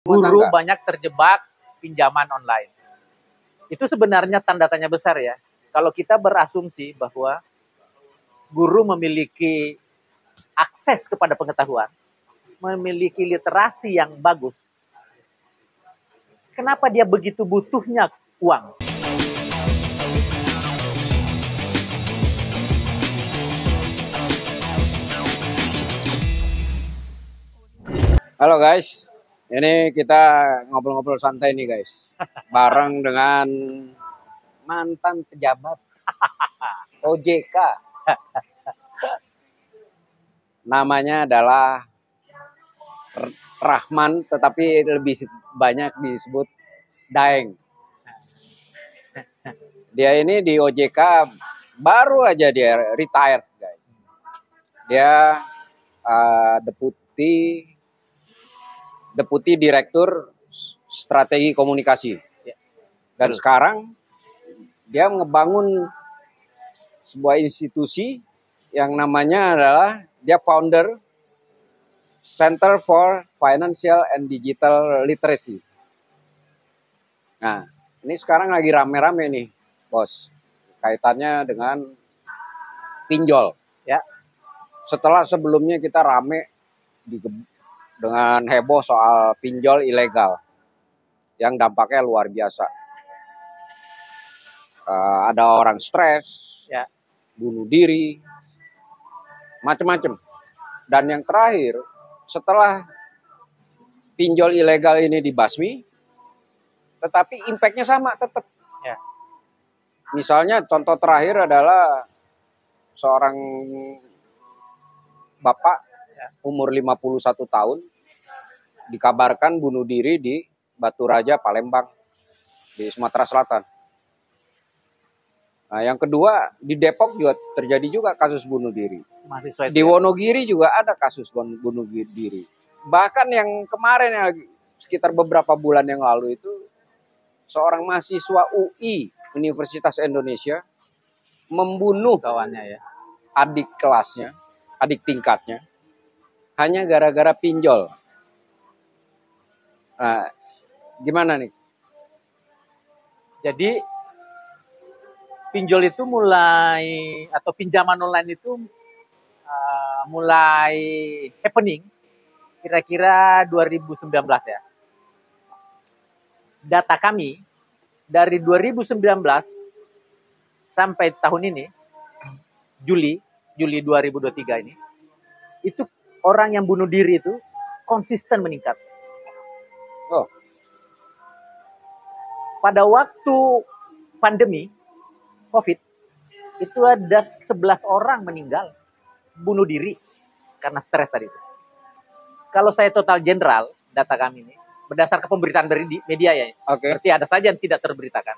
guru banyak terjebak pinjaman online. Itu sebenarnya tanda tanya besar ya. Kalau kita berasumsi bahwa guru memiliki akses kepada pengetahuan, memiliki literasi yang bagus, kenapa dia begitu butuhnya uang? Halo guys, ini kita ngobrol-ngobrol santai nih guys, bareng dengan mantan pejabat OJK. Namanya adalah Rahman, tetapi lebih banyak disebut Daeng. Dia ini di OJK baru aja dia retired guys. Dia Deputi Direktur Strategi Komunikasi. Dan sekarang dia ngebangun sebuah institusi yang namanya adalah, dia founder Center for Financial and Digital Literacy. Nah, ini sekarang lagi rame-rame nih, bos. Kaitannya dengan pinjol. Ya. Setelah sebelumnya kita rame dengan heboh soal pinjol ilegal yang dampaknya luar biasa. Ada orang stres, ya, bunuh diri, macam-macam. Dan yang terakhir, setelah pinjol ilegal ini dibasmi, tetapi impactnya sama tetap. Ya. Misalnya contoh terakhir adalah seorang bapak umur 51 tahun dikabarkan bunuh diri di Batu Raja, Palembang, di Sumatera Selatan. Nah, yang kedua, di Depok juga terjadi juga kasus bunuh diri. Di Wonogiri juga ada kasus bunuh diri. Bahkan yang kemarin, yang sekitar beberapa bulan yang lalu itu, seorang mahasiswa UI, Universitas Indonesia, membunuh kawannya, ya, adik kelasnya, adik tingkatnya, hanya gara-gara pinjol. Nah, gimana nih? Jadi pinjol itu mulai, atau pinjaman online itu mulai happening kira-kira 2019 ya. Data kami dari 2019 sampai tahun ini, Juli 2023 ini, itu orang yang bunuh diri itu konsisten meningkat. Oh. Pada waktu pandemi COVID, itu ada 11 orang meninggal bunuh diri karena stres tadi itu. Kalau saya total general, data kami ini, berdasarkan pemberitaan dari media ya, berarti ada saja yang tidak terberitakan.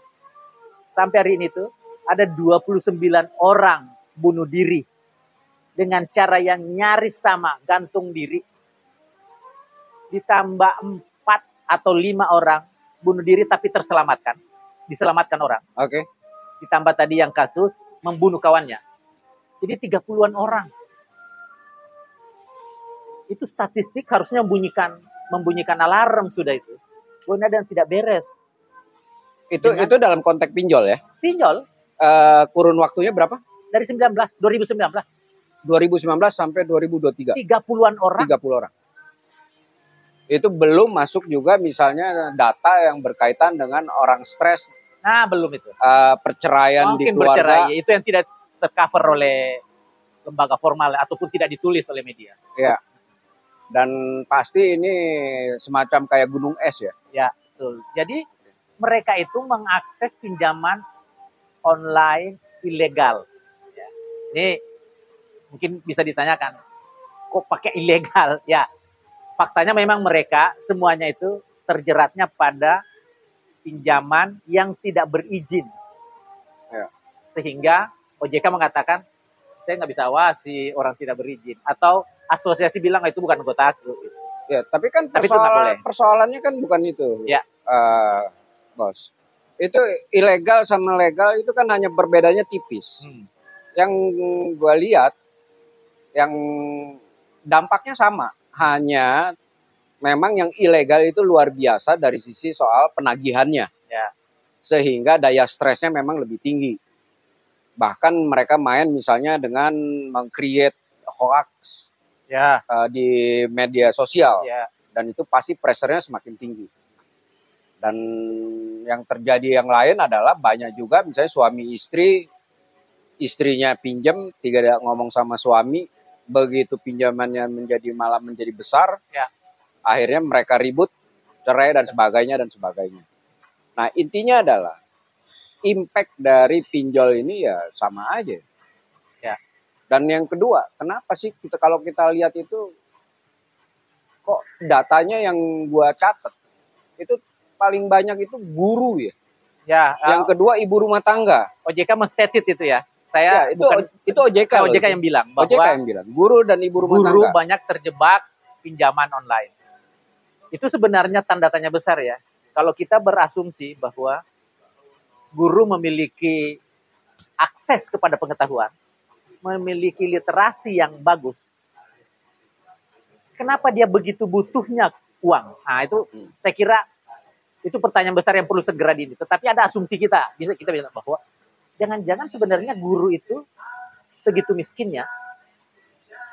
Sampai hari ini tuh, ada 29 orang bunuh diri dengan cara yang nyaris sama, gantung diri. Ditambah 4 atau 5 orang bunuh diri tapi diselamatkan orang. Ditambah tadi yang kasus membunuh kawannya. Jadi 30-an orang. Itu statistik harusnya membunyikan alarm sudah itu. Ini ada yang tidak beres. Itu dalam konteks pinjol ya? Pinjol. Kurun waktunya berapa? Dari 2019. 2019 sampai 2023. 30-an orang. 30 orang. Itu belum masuk juga misalnya data yang berkaitan dengan orang stres. Nah, belum itu. Perceraian mungkin di keluarga. Bercerai, itu yang tidak tercover oleh lembaga formal ataupun tidak ditulis oleh media. Ya. Dan pasti ini semacam kayak gunung es ya. Ya, betul. Jadi mereka itu mengakses pinjaman online ilegal. Ya. Ini mungkin bisa ditanyakan, kok pakai ilegal? Ya, faktanya memang mereka semuanya itu terjeratnya pada pinjaman yang tidak berizin. Ya. Sehingga OJK mengatakan, saya nggak bisa awasi orang tidak berizin. Atau asosiasi bilang itu bukan anggota aku. Ya, tapi kan persoalannya kan bukan itu. Ya. Bos. Itu ilegal sama legal itu kan hanya berbedanya tipis. Yang gue lihat, yang dampaknya sama. Hanya memang yang ilegal itu luar biasa dari sisi soal penagihannya. Ya. Sehingga daya stresnya memang lebih tinggi. Bahkan mereka main misalnya dengan meng-create hoax di media sosial. Dan itu pasti pressure-nya semakin tinggi. Dan yang terjadi yang lain adalah banyak juga misalnya suami istri, istrinya pinjam, tidak ngomong sama suami, begitu pinjamannya malah menjadi besar, akhirnya mereka ribut, cerai dan sebagainya. Nah, intinya adalah impact dari pinjol ini ya sama aja. Ya. Dan yang kedua, kenapa sih kalau kita lihat itu kok datanya yang gua catat itu paling banyak itu guru ya. Yang kedua ibu rumah tangga. OJK men-stated itu ya. Saya itu OJK yang bilang bahwa OJK yang bilang guru dan ibu rumah tangga. Guru banyak terjebak pinjaman online. Itu sebenarnya tanda tanya besar ya. Kalau kita berasumsi bahwa guru memiliki akses kepada pengetahuan, memiliki literasi yang bagus, kenapa dia begitu butuhnya uang? Nah itu saya kira itu pertanyaan besar yang perlu segera ini. Tetapi ada asumsi kita bilang bahwa jangan-jangan sebenarnya guru itu segitu miskinnya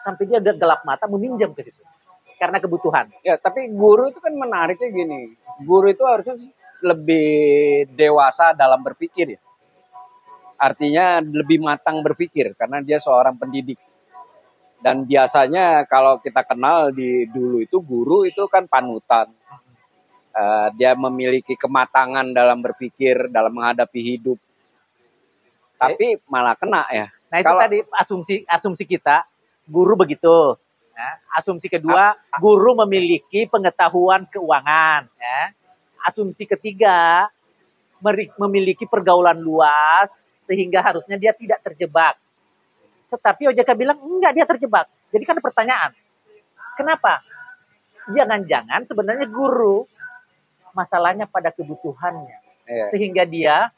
sampai dia udah gelap mata meminjam ke situ karena kebutuhan. Ya, tapi guru itu kan menariknya gini. Guru itu harusnya lebih dewasa dalam berpikir ya. Artinya lebih matang berpikir karena dia seorang pendidik. Dan biasanya kalau kita kenal dulu itu guru itu kan panutan. Dia memiliki kematangan dalam berpikir, dalam menghadapi hidup. Tapi malah kena ya. Nah itu tadi asumsi kita, guru begitu. Ya. Asumsi kedua, guru memiliki pengetahuan keuangan. Ya. Asumsi ketiga, memiliki pergaulan luas, sehingga harusnya dia tidak terjebak. Tetapi OJK bilang, enggak, dia terjebak. Jadi kan ada pertanyaan, kenapa? Jangan-jangan sebenarnya guru, masalahnya pada kebutuhannya. Sehingga dia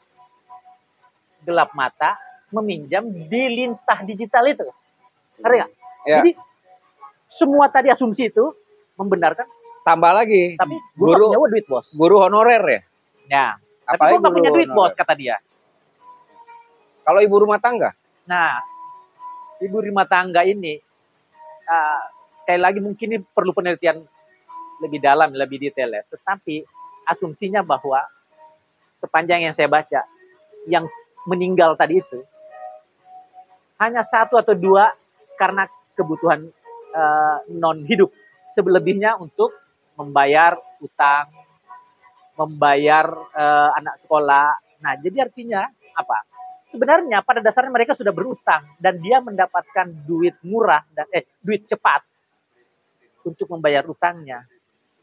gelap mata, meminjam di lintah digital itu. Ngerti nggak? Jadi semua tadi asumsi itu membenarkan. Tambah lagi. Tapi guru punya duit bos. Guru honorer ya. Ya. Tapi gue nggak punya duit bos kata dia. Kalau ibu rumah tangga? Nah, ibu rumah tangga ini sekali lagi mungkin ini perlu penelitian lebih dalam, lebih detail ya. Tetapi asumsinya bahwa sepanjang yang saya baca, yang meninggal tadi itu hanya 1 atau 2 karena kebutuhan non hidup, selebihnya untuk membayar utang, membayar anak sekolah. Nah, jadi artinya apa? Sebenarnya pada dasarnya mereka sudah berutang dan dia mendapatkan duit murah dan duit cepat untuk membayar utangnya.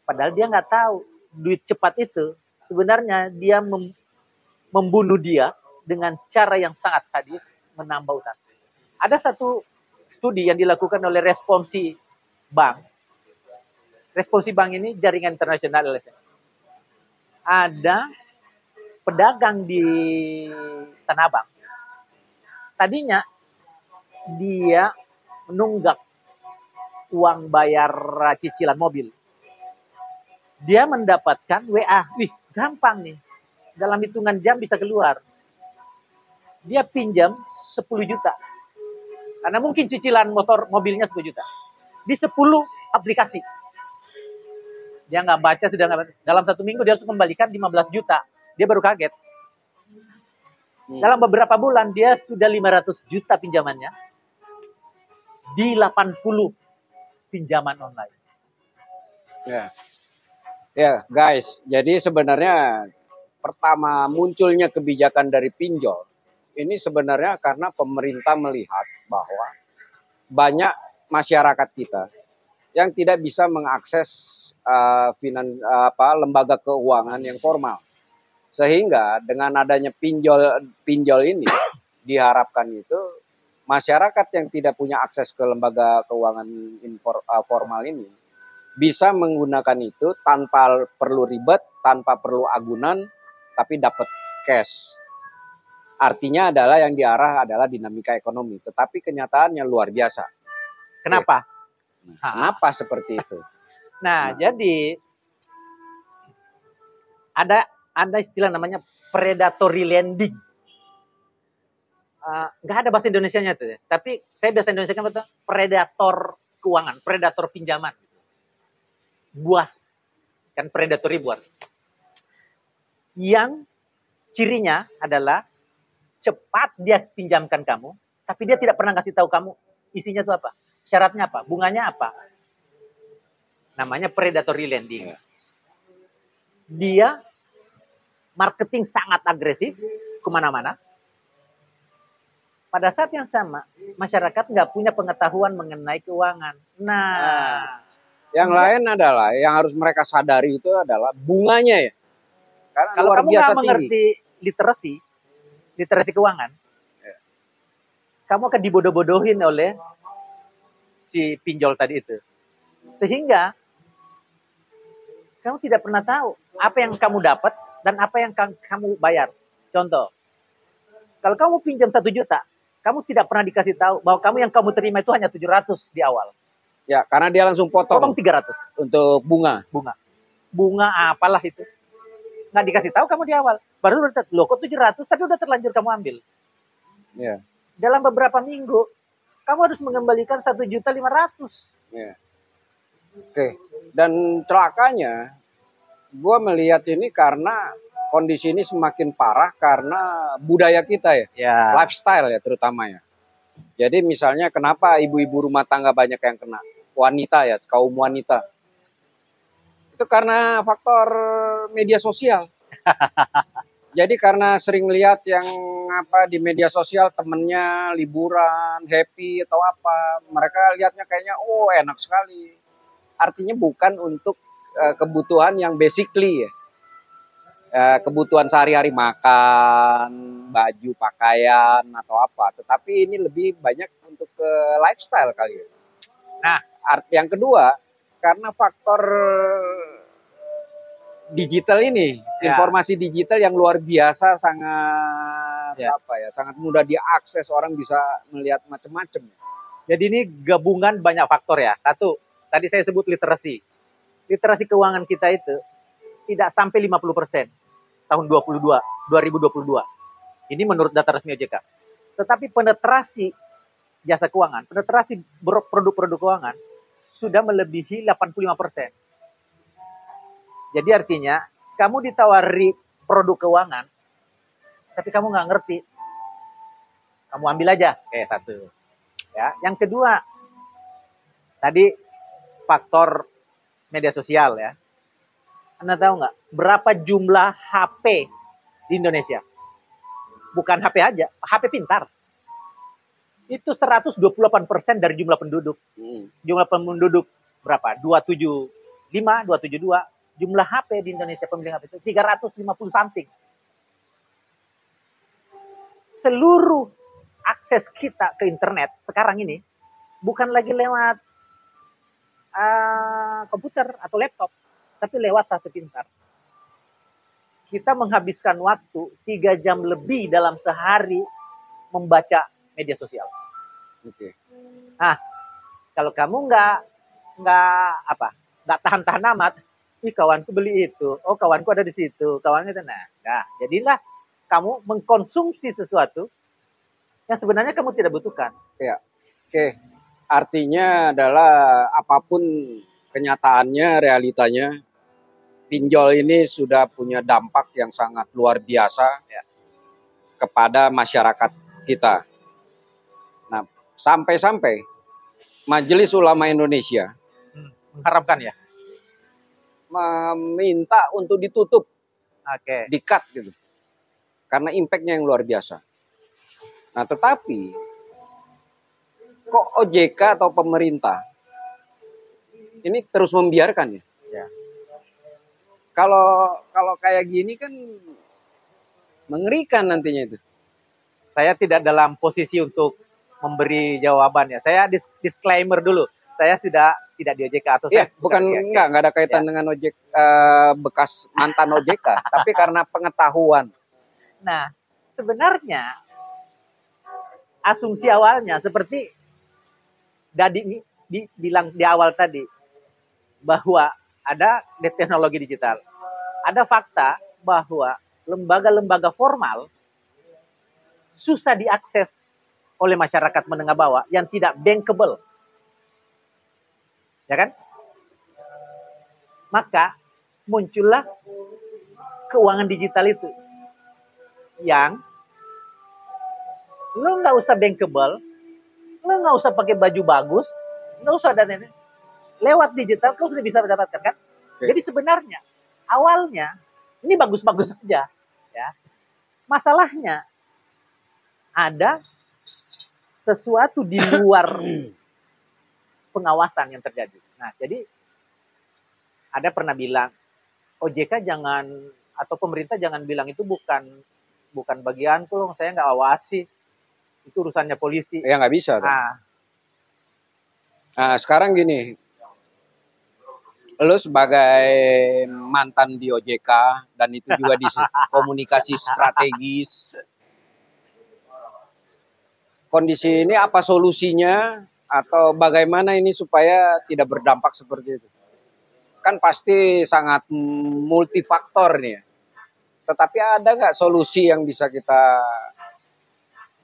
Padahal dia nggak tahu duit cepat itu sebenarnya dia membunuh dia dengan cara yang sangat sadis, menambah utang. Ada satu studi yang dilakukan oleh Responsi Bank. Responsi Bank ini jaringan internasional LSM. Ada pedagang di Tanah Abang. Tadinya dia menunggak uang bayar cicilan mobil. Dia mendapatkan WA, wih gampang nih, dalam hitungan jam bisa keluar. Dia pinjam 10 juta. Karena mungkin cicilan mobilnya 10 juta. Di 10 aplikasi. Dia nggak baca, sudah nggak baca. Dalam 1 minggu dia harus kembalikan 15 juta. Dia baru kaget. Dalam beberapa bulan dia sudah 500 juta pinjamannya. Di 80 pinjaman online. Ya guys, jadi sebenarnya pertama munculnya kebijakan dari pinjol ini sebenarnya karena pemerintah melihat bahwa banyak masyarakat kita yang tidak bisa mengakses lembaga keuangan yang formal. Sehingga dengan adanya pinjol ini diharapkan itu masyarakat yang tidak punya akses ke lembaga keuangan formal ini bisa menggunakan itu tanpa perlu ribet, tanpa perlu agunan, tapi dapat cash. Artinya adalah yang diarah adalah dinamika ekonomi, tetapi kenyataannya luar biasa. Kenapa? Kenapa seperti itu? Nah, jadi ada istilah namanya predatory lending. Nggak ada bahasa Indonesianya tuh ya. Tapi saya bahasa Indonesia kan betul predator keuangan, predator pinjaman. Buas kan predatory buat. Yang cirinya adalah cepat dia pinjamkan kamu, tapi dia tidak pernah kasih tahu kamu isinya itu apa, syaratnya apa, bunganya apa. Namanya predatory lending. Dia marketing sangat agresif kemana-mana. Pada saat yang sama, masyarakat nggak punya pengetahuan mengenai keuangan. Nah, yang lain adalah yang harus mereka sadari itu adalah bunganya ya. Karena kalau kamu nggak mengerti literasi keuangan, kamu akan dibodoh-bodohin oleh si pinjol tadi itu. Sehingga kamu tidak pernah tahu apa yang kamu dapat dan apa yang kamu bayar. Contoh, kalau kamu pinjam 1 juta, kamu tidak pernah dikasih tahu bahwa yang kamu terima itu hanya 700 di awal. Ya, karena dia langsung potong 300 untuk bunga. Bunga apalah itu. Nggak dikasih tahu kamu di awal. Baru loh kok 700 tapi udah terlanjur kamu ambil. Ya. Dalam beberapa minggu kamu harus mengembalikan 1.500.000. Ya. Oke. Dan celakanya gue melihat ini karena kondisi ini semakin parah karena budaya kita ya. Lifestyle ya terutama ya. Jadi misalnya kenapa ibu-ibu rumah tangga banyak yang kena, wanita ya, kaum wanita. Itu karena faktor media sosial. Jadi karena sering lihat yang di media sosial temennya liburan, happy atau apa, mereka lihatnya kayaknya oh enak sekali. Artinya bukan untuk kebutuhan yang basically ya. Kebutuhan sehari-hari makan, baju, pakaian atau apa. Tetapi ini lebih banyak untuk ke lifestyle kali ya. Nah, yang kedua karena faktor digital ini, informasi digital yang luar biasa sangat sangat mudah diakses, orang bisa melihat macam-macam. Jadi ini gabungan banyak faktor ya. Satu, tadi saya sebut literasi. Literasi keuangan kita itu tidak sampai 50% tahun 2022. Ini menurut data resmi OJK. Tetapi penetrasi jasa keuangan, penetrasi produk-produk keuangan sudah melebihi 85%. Jadi artinya kamu ditawari produk keuangan, tapi kamu nggak ngerti, kamu ambil aja. Satu. Ya, yang kedua, tadi faktor media sosial ya. Anda tahu nggak berapa jumlah HP di Indonesia? Bukan HP aja, HP pintar. Itu 128% dari jumlah penduduk. Jumlah penduduk berapa? 275, 272. Jumlah HP di Indonesia pemilik HP itu 350 something. Seluruh akses kita ke internet sekarang ini bukan lagi lewat komputer atau laptop, tapi lewat HP pintar. Kita menghabiskan waktu 3 jam lebih dalam sehari membaca media sosial. Nah, kalau kamu nggak tahan-tahan amat, kawanku beli itu, kawanku ada di situ, kawanku itu, nah, jadilah kamu mengkonsumsi sesuatu yang sebenarnya kamu tidak butuhkan. Ya, oke. Artinya adalah apapun kenyataannya, realitanya, pinjol ini sudah punya dampak yang sangat luar biasa kepada masyarakat kita. Nah, sampai-sampai Majelis Ulama Indonesia mengharapkan ya, meminta untuk ditutup, di-cut gitu, karena impactnya yang luar biasa. Nah, tetapi kok OJK atau pemerintah ini terus membiarkan ya? Kalau kayak gini kan mengerikan nantinya itu. Saya tidak dalam posisi untuk memberi jawabannya. Saya disclaimer dulu. Saya tidak di OJK atau nggak ada kaitan dengan OJK, bekas mantan OJK, tapi karena pengetahuan. Nah, sebenarnya asumsi awalnya seperti Dadi bilang di awal tadi, bahwa ada di teknologi digital, ada fakta bahwa lembaga-lembaga formal susah diakses oleh masyarakat menengah bawah yang tidak bankable. Ya kan? Maka muncullah keuangan digital itu yang lo nggak usah bankable, lo nggak usah pakai baju bagus, nggak usah dan ini. Lewat digital lo sudah bisa mendapatkan kan? Jadi sebenarnya awalnya ini bagus-bagus saja, ya. Masalahnya ada sesuatu di luar pengawasan yang terjadi. Nah, jadi ada pernah bilang OJK jangan atau pemerintah jangan bilang itu bukan bagianku loh, saya nggak awasi, itu urusannya polisi. Ya nggak bisa. Nah, sekarang gini, lo sebagai mantan di OJK dan itu juga di komunikasi strategis, kondisi ini apa solusinya atau bagaimana ini supaya tidak berdampak seperti itu? Kan pasti sangat multifaktor nih. Tetapi ada nggak solusi yang bisa kita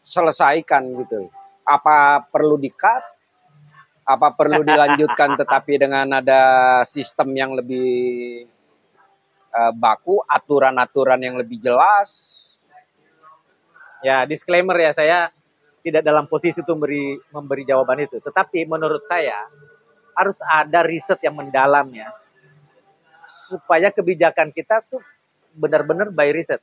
selesaikan gitu? Apa perlu di-cut? Apa perlu dilanjutkan tetapi dengan ada sistem yang lebih baku, aturan-aturan yang lebih jelas? Ya, disclaimer ya, saya tidak dalam posisi itu memberi jawaban itu. Tetapi menurut saya harus ada riset yang mendalam ya, supaya kebijakan kita tuh benar-benar by riset,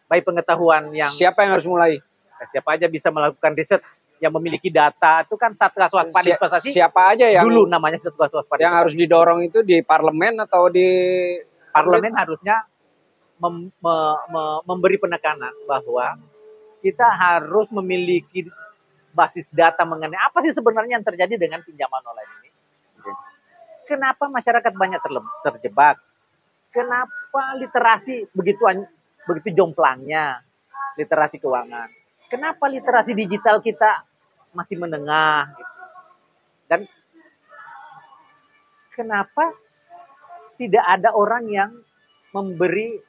by pengetahuan yang. Siapa yang harus mulai? Siapa aja bisa melakukan riset yang memiliki data itu kan Satgas Waspada Investasi. Siapa aja yang dulu namanya Satgas Waspada yang harus didorong itu di parlemen atau di parlemen harusnya memberi penekanan bahwa kita harus memiliki basis data mengenai apa sih sebenarnya yang terjadi dengan pinjaman online ini. Kenapa masyarakat banyak terjebak? Kenapa literasi begitu jomplangnya literasi keuangan? Kenapa literasi digital kita masih menengah? Dan kenapa tidak ada orang yang memberi,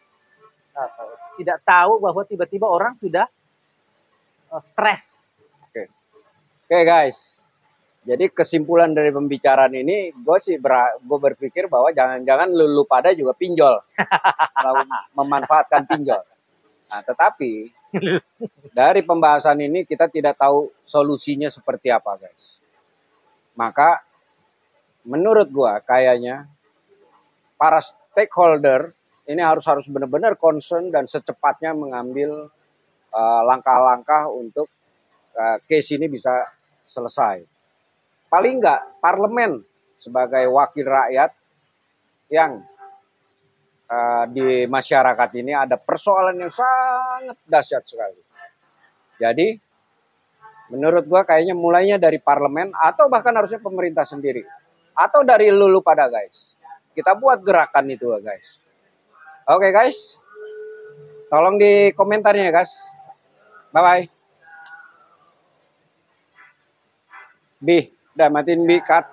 tidak tahu bahwa tiba-tiba orang sudah stres. Oke guys, jadi kesimpulan dari pembicaraan ini, gue berpikir bahwa jangan-jangan lu pada juga pinjol, memanfaatkan pinjol. Nah, tetapi dari pembahasan ini kita tidak tahu solusinya seperti apa guys. Maka menurut gue kayaknya para stakeholder ini harus benar-benar concern dan secepatnya mengambil langkah-langkah untuk case ini bisa selesai. Paling enggak parlemen sebagai wakil rakyat yang di masyarakat ini ada persoalan yang sangat dahsyat sekali. Jadi menurut gua kayaknya mulainya dari parlemen atau bahkan harusnya pemerintah sendiri atau dari lulu pada guys. Kita buat gerakan itu guys. Oke guys, tolong di komentarnya guys. Bye bye. Bi, udah matiin bi, cut.